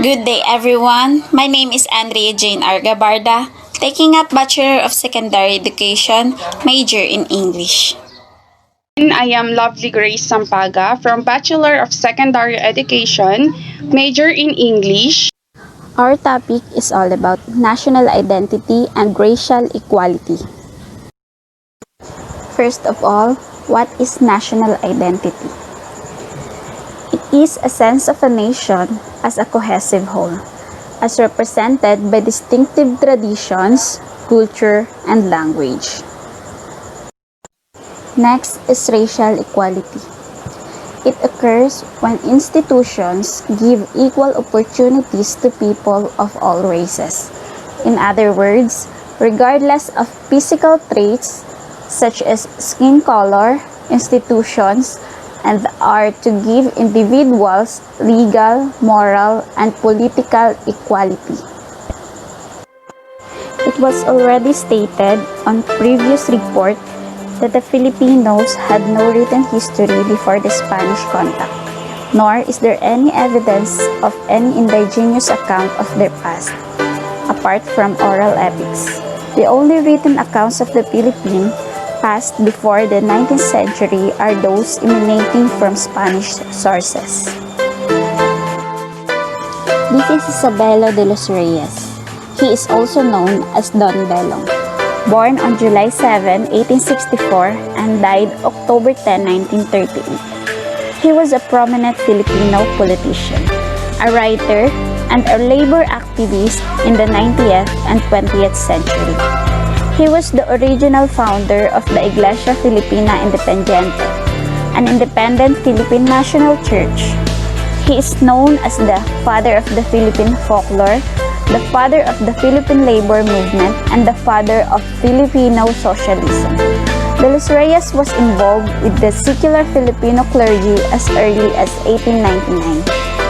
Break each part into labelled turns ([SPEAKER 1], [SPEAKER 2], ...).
[SPEAKER 1] Good day everyone. My name is Andrea Jane Argabarda, taking up Bachelor of Secondary Education, major in English.
[SPEAKER 2] I am Lovely Grace Sampaga from Bachelor of Secondary Education, major in English.
[SPEAKER 3] Our topic is all about national identity and racial equality. First of all, what is national identity? It is a sense of a nation as a cohesive whole, as represented by distinctive traditions, culture, and language. Next is racial equality. It occurs when institutions give equal opportunities to people of all races. In other words, regardless of physical traits such as skin color, institutions and are to give individuals legal, moral, and political equality. It was already stated on previous report that the Filipinos had no written history before the Spanish contact, nor is there any evidence of any indigenous account of their past, apart from oral epics. The only written accounts of the Philippines past before the 19th century are those emanating from Spanish sources. This is Isabelo de los Reyes. He is also known as Don Belong. Born on July 7, 1864 and died October 10, 1938. He was a prominent Filipino politician, a writer, and a labor activist in the 19th and 20th century. He was the original founder of the Iglesia Filipina Independiente, an independent Philippine national church. He is known as the father of the Philippine folklore, the father of the Philippine labor movement, and the father of Filipino socialism. De los Reyes was involved with the secular Filipino clergy as early as 1899.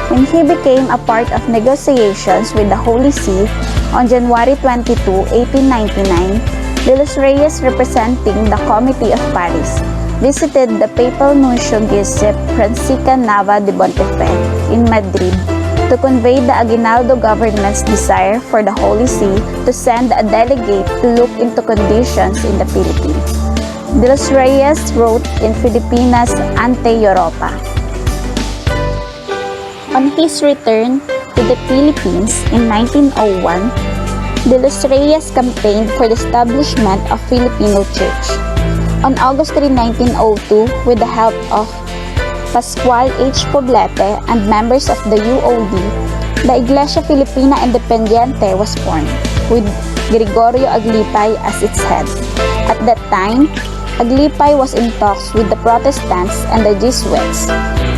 [SPEAKER 3] When he became a part of negotiations with the Holy See on January 22, 1899, De los Reyes, representing the Committee of Paris, visited the papal nuncio Giuseppe Francisca Nava de Bontefe in Madrid to convey the Aguinaldo government's desire for the Holy See to send a delegate to look into conditions in the Philippines. De los Reyes wrote in Filipinas ante Europa. On his return to the Philippines in 1901, De los Reyes campaigned for the establishment of Filipino Church. On August 3, 1902, with the help of Pascual H. Poblete and members of the UOD, the Iglesia Filipina Independiente was formed, with Gregorio Aglipay as its head. At that time, Aglipay was in talks with the Protestants and the Jesuits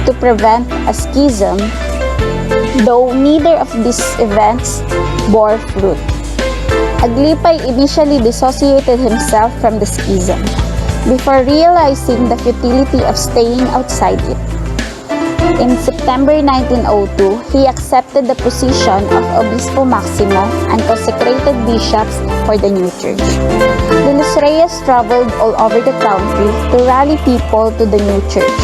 [SPEAKER 3] to prevent a schism, though neither of these events bore fruit. Aglipay initially dissociated himself from the schism, before realizing the futility of staying outside it. In September 1902, he accepted the position of Obispo Maximo and consecrated bishops for the new church. De los Reyes traveled all over the country to rally people to the new church.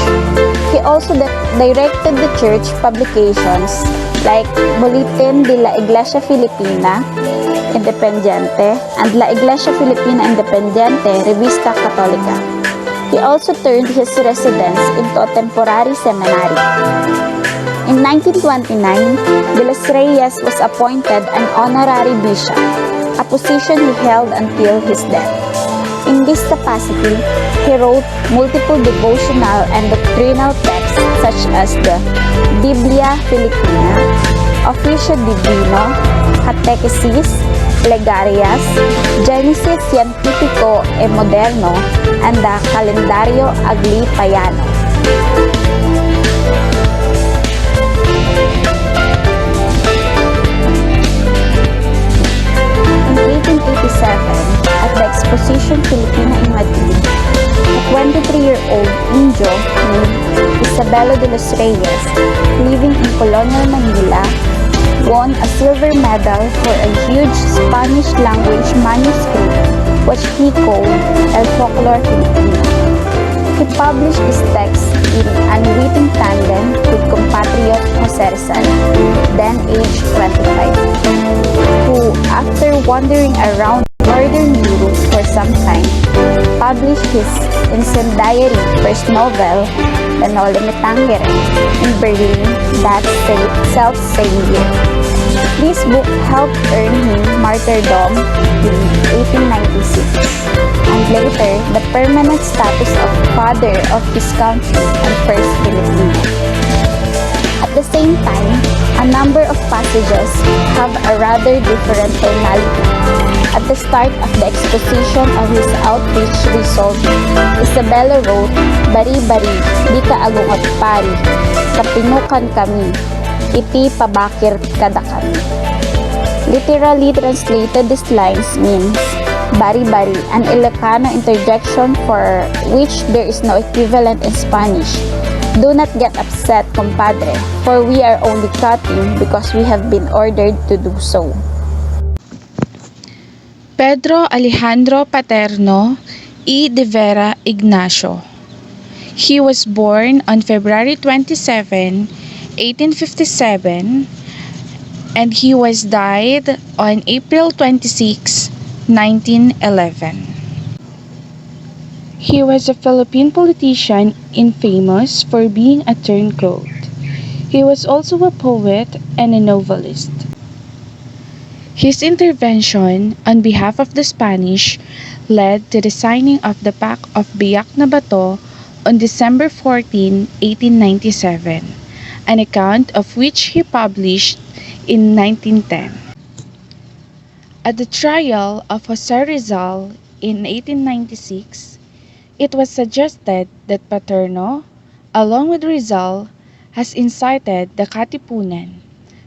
[SPEAKER 3] He also directed the church publications like Boletín de la Iglesia Filipina Independiente and La Iglesia Filipina Independiente Revista Católica. He also turned his residence into a temporary seminary. In 1929, De los Reyes was appointed an honorary bishop, a position he held until his death. In this capacity, he wrote multiple devotional and doctrinal texts such as the Biblia Filipina, Officio Divino, Catechesis, Plegarias, Genesis Cientifico e Moderno, and the Calendario Aglipayano. In 1887, at the Exposition Filipina in Madrid, a 23-year-old Indio named Isabelo de los Reyes, living in colonial Manila, won a silver medal for a huge Spanish-language manuscript which he called El Folklore Filipino. He published this text in unwitting tandem with compatriot Jose Rizal, then aged 25, who, after wandering around northern Europe for some time, published his incendiary first novel, The Noli Me Tangere, in Berlin that self-same year. This book helped earn him martyrdom in 1896, and later the permanent status of father of his country and first Filipino. At the same time, a number of passages have a rather different tonality. At the start of the exposition of his outreach result, Isabella wrote, "Bari-bari, di ka agungot pari, kapinukan kami, iti pabakir kada kami." Literally translated, these lines means, "Bari-bari," an Ilocano interjection for which there is no equivalent in Spanish. "Do not get upset, compadre, for we are only cutting because we have been ordered to do so."
[SPEAKER 2] Pedro Alejandro Paterno y de Vera Ignacio. He was born on February 27, 1857, and he was died on April 26, 1911. He was a Philippine politician infamous for being a turncoat. He was also a poet and a novelist. His intervention on behalf of the Spanish led to the signing of the Pact of Biak na Bato on December 14, 1897, an account of which he published in 1910. At the trial of Jose Rizal in 1896, it was suggested that Paterno, along with Rizal, has incited the Katipunan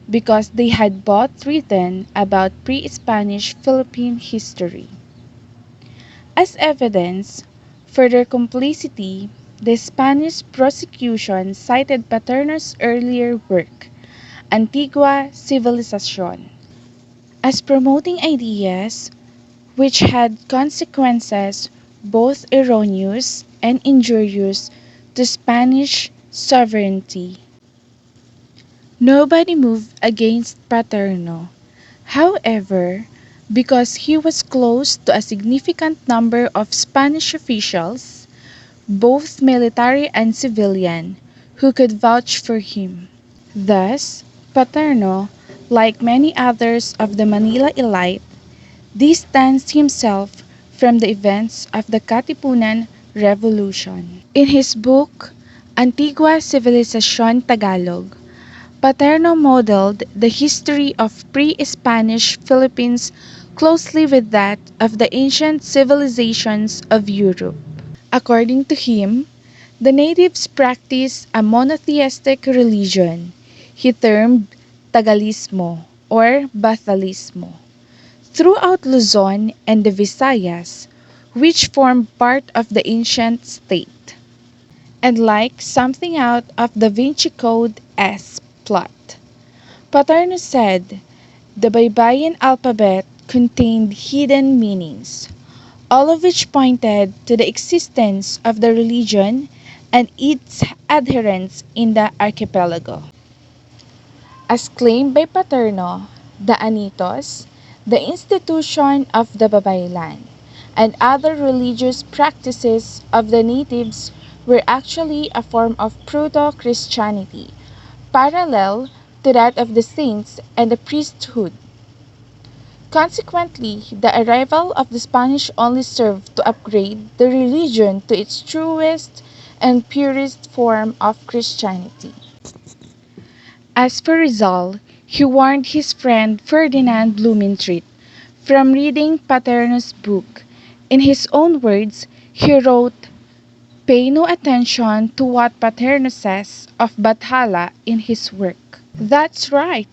[SPEAKER 2] because they had both written about pre-Spanish Philippine history. As evidence for their complicity, the Spanish prosecution cited Paterno's earlier work, Antigua Civilización, as promoting ideas which had consequences both erroneous and injurious to Spanish sovereignty. Nobody moved against Paterno, however, because he was close to a significant number of Spanish officials, both military and civilian, who could vouch for him. Thus, Paterno, like many others of the Manila elite, distanced himself from the events of the Katipunan Revolution. In his book, Antigua Civilización Tagalog, Paterno modeled the history of pre-Spanish Philippines closely with that of the ancient civilizations of Europe. According to him, the natives practiced a monotheistic religion he termed Tagalismo or Bathalismo throughout Luzon and the Visayas, which formed part of the ancient state. And like something out of Da Vinci Code S plot, Paterno said the Baybayin alphabet contained hidden meanings, all of which pointed to the existence of the religion and its adherents in the archipelago. As claimed by Paterno, the Anitos, the institution of the Babaylan, and other religious practices of the natives were actually a form of proto-Christianity, parallel to that of the saints and the priesthood. Consequently, the arrival of the Spanish only served to upgrade the religion to its truest and purest form of Christianity. As for Rizal, he warned his friend Ferdinand Blumentritt from reading Paterno's book. In his own words, he wrote, "Pay no attention to what Paterno says of Bathala in his work." That's right.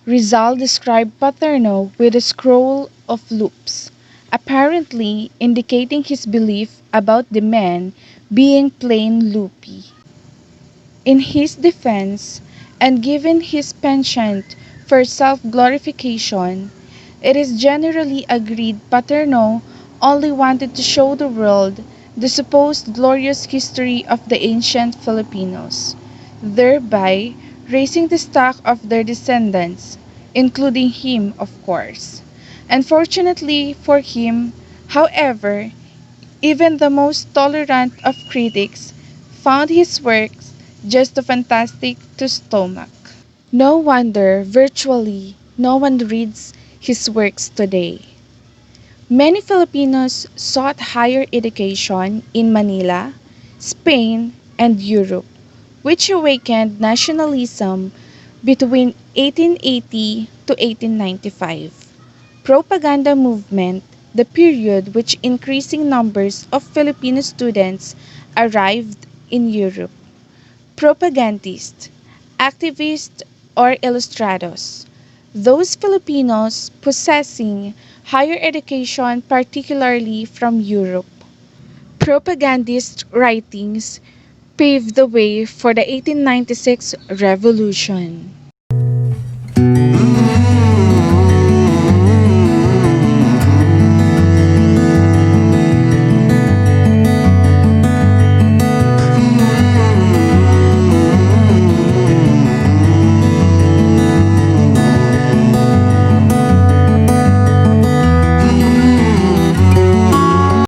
[SPEAKER 2] Rizal described Paterno with a scroll of loops, apparently indicating his belief about the men being plain loopy. In his defense, and given his penchant for self-glorification, it is generally agreed Paterno only wanted to show the world the supposed glorious history of the ancient Filipinos, thereby raising the stock of their descendants, including him, of course. Unfortunately for him, however, even the most tolerant of critics found his works just too fantastic to stomach. No wonder virtually no one reads his works today. Many Filipinos sought higher education in Manila, Spain, and Europe, which awakened nationalism between 1880 to 1895. Propaganda movement, the period which increasing numbers of Filipino students arrived in Europe. Propagandists, activists, or ilustrados. Those Filipinos possessing higher education, particularly from Europe. Propagandist writings paved the way for the 1896 revolution.